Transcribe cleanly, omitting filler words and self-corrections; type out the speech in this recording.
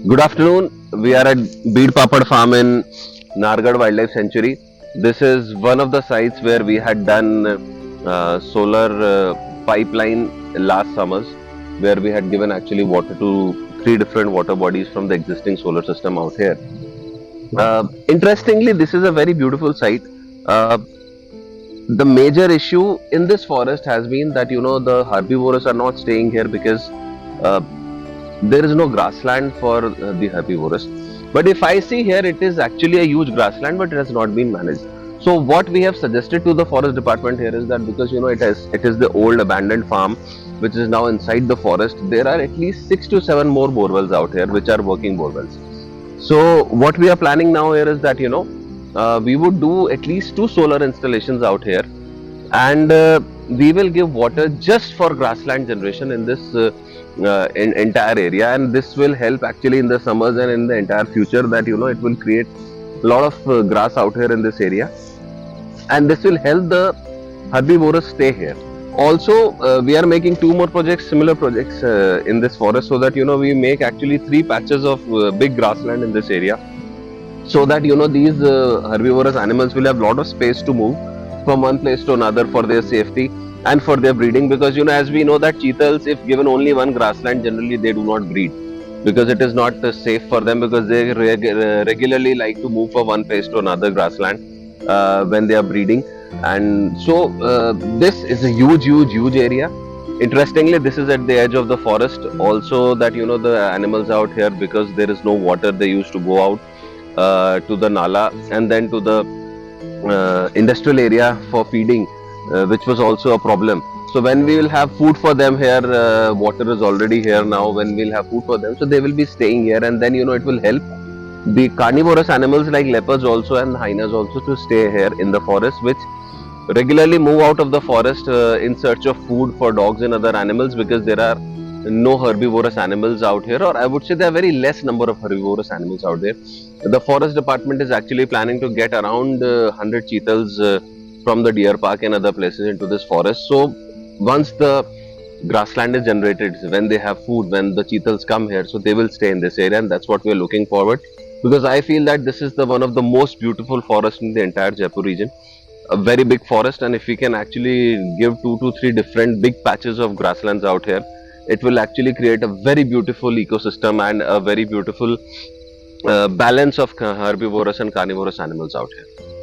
Good afternoon. We are at Beed Papad Farm in Nargad Wildlife Sanctuary. This is one of the sites where we had done solar pipeline last summers, where we had given actually water to three different water bodies from the existing solar system out here. Interestingly, this is a very beautiful site. Uh, the major issue in this forest has been that the herbivores are not staying here because uh, there is no grassland for the herbivores. But if I see here, it is actually a huge grassland, but it has not been managed. So what we have suggested to the forest department here is that because it is the old abandoned farm which is now inside the forest, there are at least 6 to 7 more borewells out here which are working borewells. So what we are planning now here is that we would do at least 2 solar installations out here, and we will give water just for grassland generation in this entire area, and this will help actually in the summers and in the entire future that it will create a lot of grass out here in this area, and this will help the herbivores stay here. Also, we are making 2 more projects, similar projects in this forest, so that we make actually 3 patches of big grassland in this area, so that these herbivorous animals will have a lot of space to move from one place to another for their safety and for their breeding, because as we know that cheetahs, if given only one grassland, generally they do not breed because it is not safe for them, because they regularly like to move from one place to another grassland when they are breeding. And so this is a huge area. Interestingly, this is at the edge of the forest also, that the animals out here, because there is no water, they used to go out to the nala and then to the industrial area for feeding, which was also a problem. So when we will have food for them here, water is already here now. When we'll have food for them, so they will be staying here, and then it will help the carnivorous animals like leopards also and hyenas also to stay here in the forest, which regularly move out of the forest in search of food for dogs and other animals, because there are no herbivorous animals out here, or I would say there are very less number of herbivorous animals out there. The forest department is actually planning to get around 100 cheetahs from the deer park and other places into this forest. So once the grassland is generated, when they have food, when the cheetahs come here, so they will stay in this area, and that's what we are looking forward, because I feel that this is the one of the most beautiful forests in the entire Jaipur region, a very big forest. And if we can actually give 2 to 3 different big patches of grasslands out here, it will actually create a very beautiful ecosystem and a very beautiful balance of herbivorous and carnivorous animals out here.